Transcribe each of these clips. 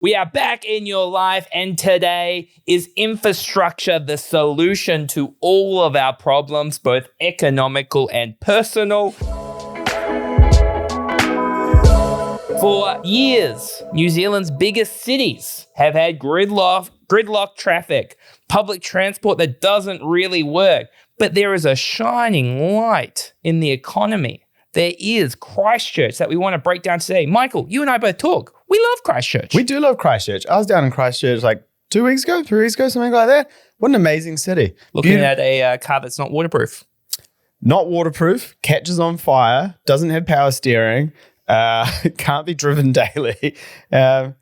We are back in your life, and today is infrastructure the solution to all of our problems, both economical and personal? For years, New Zealand's biggest cities have had gridlock traffic, public transport that doesn't really work, but there is a shining light in the economy. There is Christchurch that we want to break down today. Michael, you and I both talk. We love Christchurch. We do love Christchurch. I was down in Christchurch like 3 weeks ago, something like that. What an amazing city. Looking at a car that's not waterproof. Not waterproof, catches on fire, doesn't have power steering, can't be driven daily. God,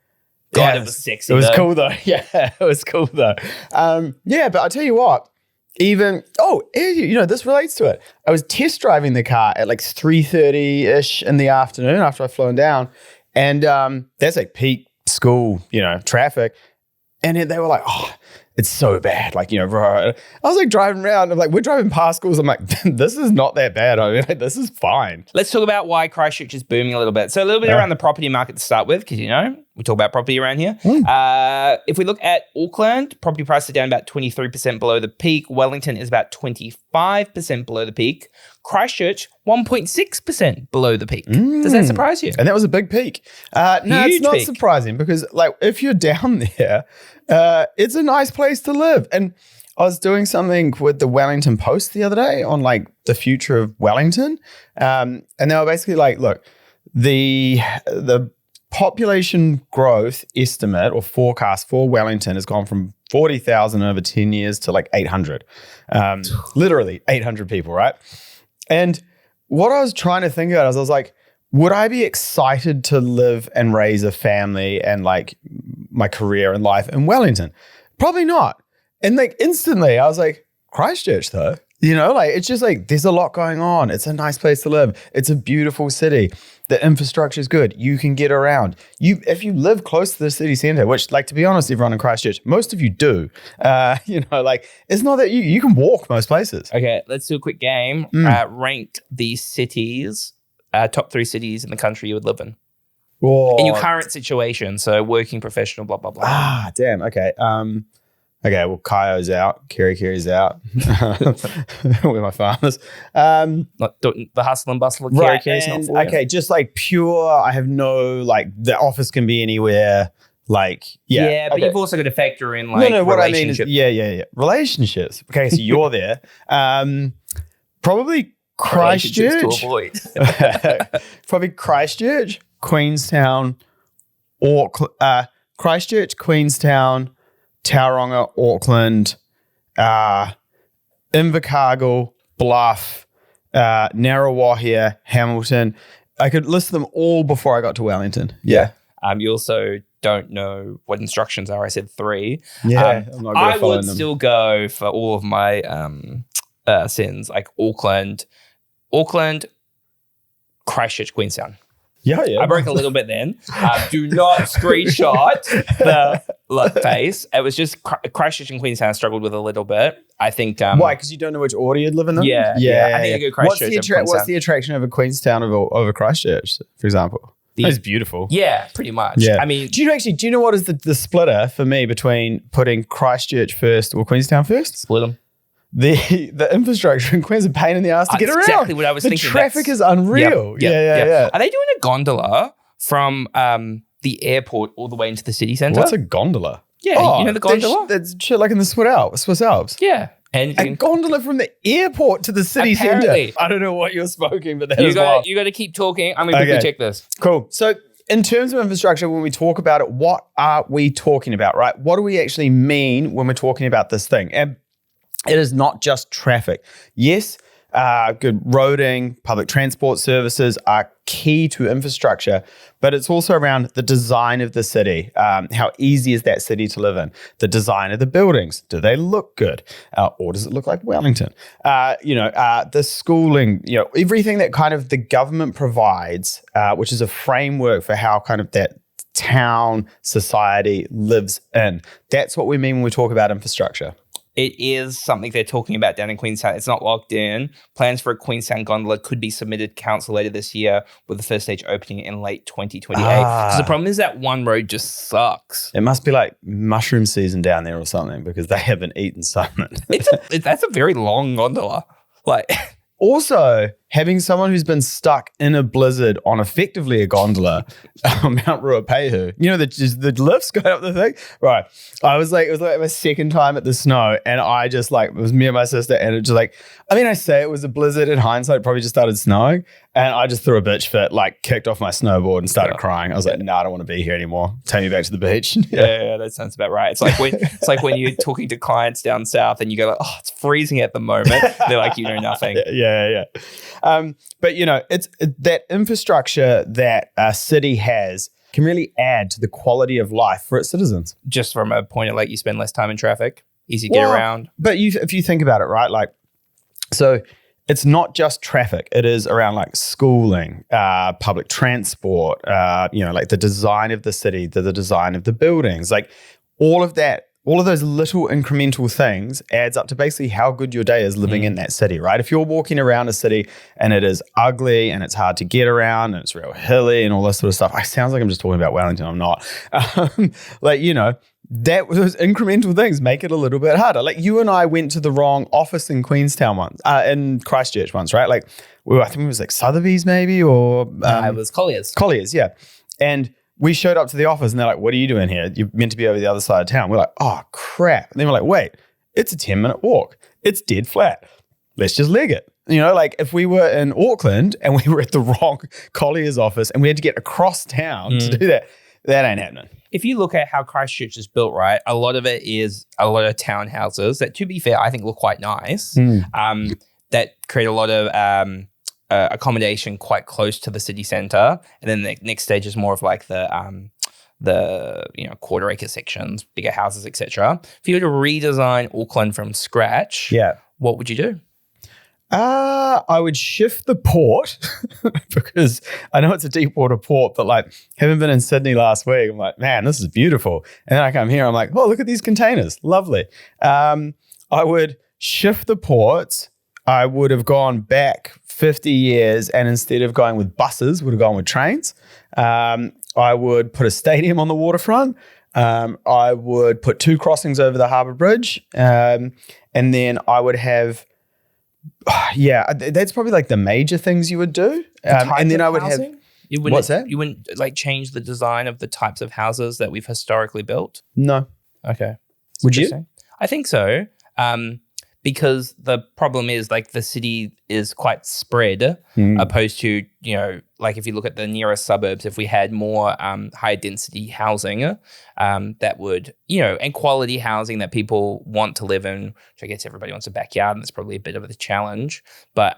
it was sexy. It was though. cool though. Yeah, it was cool though. But I'll tell you what, this relates to it. I was test driving the car at like 3:30-ish in the afternoon after I'd flown down. And that's like peak school, traffic. And they were like, oh, it's so bad. Like, bro. I was like driving around. I'm like, we're driving past schools. I'm like, this is not that bad. I mean, like, this is fine. Let's talk about why Christchurch is booming a little bit. So a little bit around the property market to start with, because, we talk about property around here. If we look at Auckland, property prices are down about 23% below the peak. Wellington is about 25% below the peak. Christchurch, 1.6% below the peak. Does that surprise you? And that was a big peak. No, it's not surprising because like if you're down there, it's a nice place to live. And I was doing something with the Wellington Post the other day on like the future of Wellington. And they were basically like, look, the population growth estimate or forecast for Wellington has gone from 40,000 over 10 years to like 800. Literally 800 people, right? And what I was trying to think about is I was like, would I be excited to live and raise a family and like my career and life in Wellington? Probably not. And like instantly I was like, Christchurch though, it's just like, there's a lot going on. It's a nice place to live. It's a beautiful city. The infrastructure is good. You can get around. If you live close to the city centre, which like, to be honest, everyone in Christchurch, most of you do, it's not that you can walk most places. Okay, let's do a quick game. Rank the cities, top 3 cities in the country you would live in. Whoa. In your current situation. So working, professional, blah, blah, blah. Ah, damn. Okay. Okay, well, Kaio's out. Kiri's out. We're my farmers. Not the hustle and bustle of Kiri's not for you. Okay, just like pure, I have no, like, the office can be anywhere. Like, yeah. Yeah, but you've also got to factor in, like, what I mean is, yeah. Relationships. Okay, so you're there. Probably Christchurch. To avoid. Probably Christchurch, Queenstown, Christchurch, Queenstown, Tauranga, Auckland, Invercargill, Bluff, Narrawahia, Hamilton. I could list them all before I got to Wellington. Yeah. You also don't know what instructions are. I said 3. Yeah, I'm not I would them. still go for all of my sins, like Auckland, Christchurch, Queenstown. Yeah. I broke a little bit then. Do not screenshot the face. It was just Christchurch and Queenstown I struggled with a little bit. I think. Why? Because you don't know which order you'd live in them? Yeah. I think I go Christchurch. What's the attraction over Queenstown over Christchurch, for example? It's beautiful. Yeah, pretty much. Yeah. I mean, do you know what is the splitter for me between putting Christchurch first or Queenstown first? Split them. The infrastructure in Queensland is a pain in the ass to get around. Exactly what I was thinking. The traffic is unreal. Yeah. Are they doing a gondola from the airport all the way into the city centre? What's a gondola? Yeah, you know the gondola? That's shit like in the Swiss Alps. Yeah. And a gondola from the airport to the city centre. I don't know what you're smoking, but that is wild. You got to keep talking. I'm going to quickly check this. Cool. So in terms of infrastructure, when we talk about it, what are we talking about, right? What do we actually mean when we're talking about this thing? And it is not just traffic. Yes, good roading, public transport services are key to infrastructure, but it's also around the design of the city. How easy is that city to live in? The design of the buildings. Do they look good? Or does it look like Wellington? The schooling, everything that kind of the government provides, which is a framework for how kind of that town society lives in. That's what we mean when we talk about infrastructure. It is something they're talking about down in Queenstown. It's not locked in. Plans for a Queenstown gondola could be submitted to council later this year, with the first stage opening in late 2028. Because the problem is that one road just sucks. It must be like mushroom season down there or something, because they haven't eaten something. That's a very long gondola. Like, also, having someone who's been stuck in a blizzard on effectively a gondola on Mount Ruapehu, the lifts going up the thing. Right. It was like my second time at the snow, and I just it was me and my sister, and it just I say it was a blizzard. In hindsight, it probably just started snowing, and I just threw a bitch fit, kicked off my snowboard and started crying. I was like, I don't want to be here anymore. Take me back to the beach. Yeah, that sounds about right. It's like when you're talking to clients down south and you go it's freezing at the moment. They're like, you know nothing. Yeah. But it's that infrastructure that a city has can really add to the quality of life for its citizens. Just from a point of you spend less time in traffic, easy to get around. But if you think about it, right, so it's not just traffic. It is around schooling, public transport, the design of the city, the design of the buildings, all of that. All of those little incremental things adds up to basically how good your day is living in that city, right? If you're walking around a city and it is ugly and it's hard to get around and it's real hilly and all this sort of stuff, it sounds like I'm just talking about Wellington. I'm not. Those incremental things make it a little bit harder. You and I went to the wrong office in Queenstown once, in Christchurch once, right? I think it was Sotheby's maybe, or it was Collier's. Collier's, yeah. And we showed up to the office and they're like, what are you doing here? You're meant to be over the other side of town. We're like, oh, crap. And then we're like, wait, it's a 10-minute walk. It's dead flat. Let's just leg it. If we were in Auckland and we were at the wrong Collier's office and we had to get across town to do that, that ain't happening. If you look at how Christchurch is built, right, a lot of it is a lot of townhouses that, to be fair, I think look quite nice, that create a lot of accommodation quite close to the city centre, and then the next stage is more of the quarter acre sections, bigger houses, etc. If you were to redesign Auckland from scratch, what would you do? I would shift the port because I know it's a deep water port, but having been in Sydney last week, I'm like, man, this is beautiful. And then I come here, I'm like, oh, look at these containers, lovely. I would shift the ports. I would have gone back 50 years, and instead of going with buses, would have gone with trains. I would put a stadium on the waterfront. I would put 2 crossings over the Harbour Bridge. And then I would have, that's probably the major things you would do. And then I would housing? have, what's that? You wouldn't change the design of the types of houses that we've historically built? No. Okay. Would you? I think so. Because the problem is the city is quite spread opposed to, if you look at the nearest suburbs, if we had more high density housing that would, and quality housing that people want to live in, which I guess everybody wants a backyard, and that's probably a bit of a challenge, but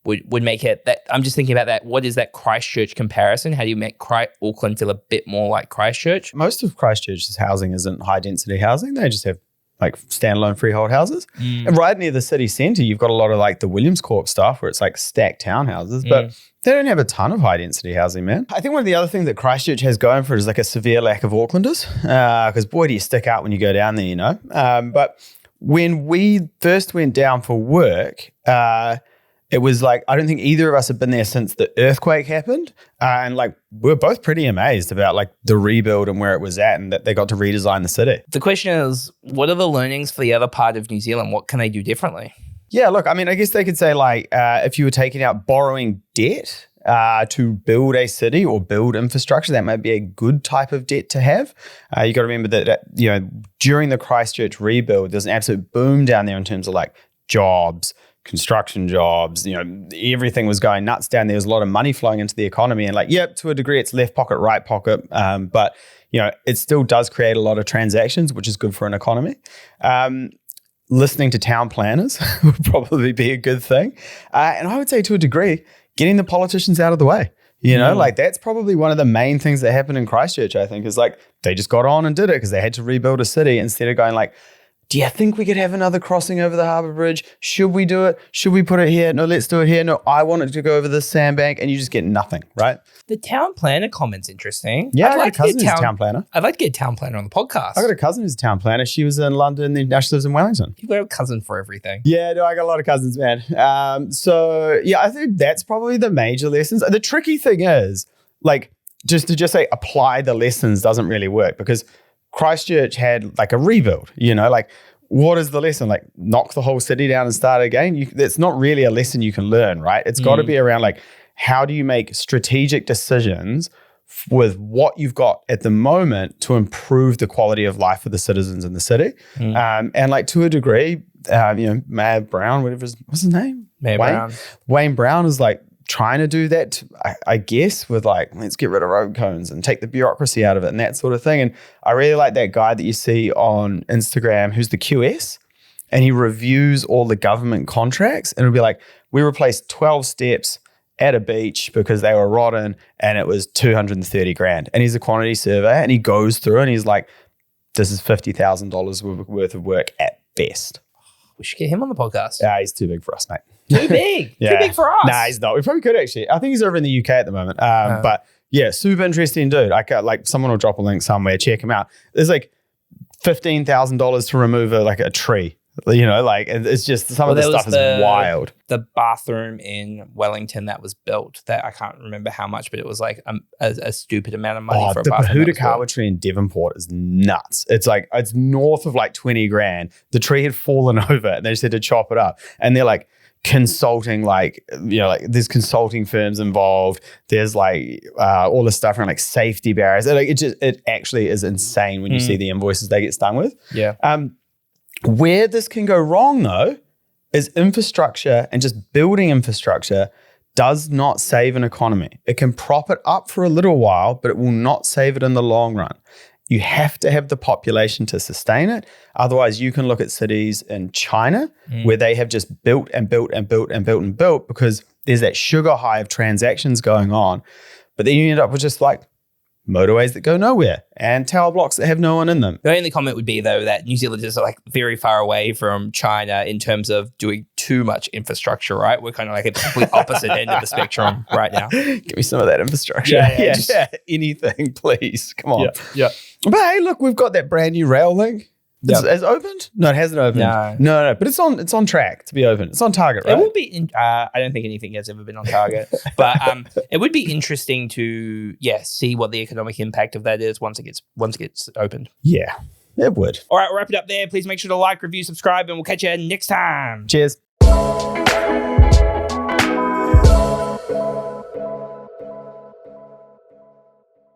would make it that, I'm just thinking about that. What is that Christchurch comparison? How do you make Auckland feel a bit more like Christchurch? Most of Christchurch's housing isn't high density housing. They just have standalone freehold houses. And right near the city centre, you've got a lot of the Williams Corp stuff where it's stacked townhouses, but they don't have a ton of high density housing, man. I think one of the other things that Christchurch has going for it is a severe lack of Aucklanders, because boy, do you stick out when you go down there, But when we first went down for work, it was I don't think either of us had been there since the earthquake happened. And we're both pretty amazed about the rebuild and where it was at, and that they got to redesign the city. The question is, what are the learnings for the other part of New Zealand? What can they do differently? Yeah, look, I mean, I guess they could say if you were taking out borrowing debt to build a city or build infrastructure, that might be a good type of debt to have. You got to remember that, during the Christchurch rebuild, there's an absolute boom down there in terms of jobs, construction jobs, everything was going nuts down there. There's a lot of money flowing into the economy, and to a degree it's left pocket, right pocket. But it still does create a lot of transactions, which is good for an economy. Listening to town planners would probably be a good thing. And I would say to a degree, getting the politicians out of the way. That's probably one of the main things that happened in Christchurch, I think, is they just got on and did it because they had to rebuild a city instead of going do you think we could have another crossing over the harbour bridge? Should we do it? Should we put it here? No, let's do it here. No, I want it to go over this sandbank, and you just get nothing, right? The town planner comment's interesting. Yeah, I got a cousin who's a town planner. I'd like to get a town planner on the podcast. I got a cousin who's a town planner. She was in London, then now she lives in Wellington. You've got a cousin for everything. Yeah, no, I got a lot of cousins, man. So yeah, I think that's probably the major lessons. The tricky thing is, like, just to say apply the lessons doesn't really work, because Christchurch had like a rebuild, like, what is the lesson? Like, knock the whole city down and start again? That's not really a lesson you can learn, right? It's got to be around, like, how do you make strategic decisions with what you've got at the moment to improve the quality of life for the citizens in the city? And like, to a degree, Mayor Brown, what's his name? Wayne Brown is like trying to do that, I guess, with like, let's get rid of road cones and take the bureaucracy out of it and that sort of thing. And I really like that guy that you see on Instagram who's the QS, and he reviews all the government contracts, and it'll be like, we replaced 12 steps at a beach because they were rotten and it was 230 grand. And he's a quantity surveyor, and he goes through and he's like, this is $50,000 worth of work at best. We should get him on the podcast. Yeah, he's too big for us, mate. Too big? Yeah. Too big for us? Nah, he's not. We probably could, actually. I think he's over in the UK at the moment. But yeah, super interesting dude. Like someone will drop a link somewhere. Check him out. There's like $15,000 to remove a tree. Like, it's just some of the stuff is wild. The bathroom in Wellington that was built, that I can't remember how much, but it was like a stupid amount of money for a bathroom. The Pahuta tree in Devonport is nuts. It's like, it's north of like 20 grand. The tree had fallen over and they just had to chop it up. And they're like consulting, like, like there's consulting firms involved. There's like all this stuff around like safety barriers. It actually is insane when you see the invoices they get stung with. Yeah. Where this can go wrong, though, is infrastructure, and just building infrastructure does not save an economy. It can prop it up for a little while, but it will not save it in the long run. You have to have the population to sustain it. Otherwise, you can look at cities in China where they have just built and built and built and built and built because there's that sugar high of transactions going on. But then you end up with just like motorways that go nowhere and tower blocks that have no one in them. The only comment would be, though, that New Zealand is like very far away from China in terms of doing too much infrastructure, right? We're kind of like at the complete opposite end of the spectrum right now. Give me some of that infrastructure. Yeah. Anything, please. Come on. Yeah. But hey, look, we've got that brand new rail link. It's opened? No, it hasn't opened. No. But it's on track to be open. It's on target, right? It will be. I don't think anything has ever been on target, but it would be interesting to see what the economic impact of that is once it gets opened. Yeah, it would. All right, we'll wrap it up there. Please make sure to like, review, subscribe, and we'll catch you next time. Cheers.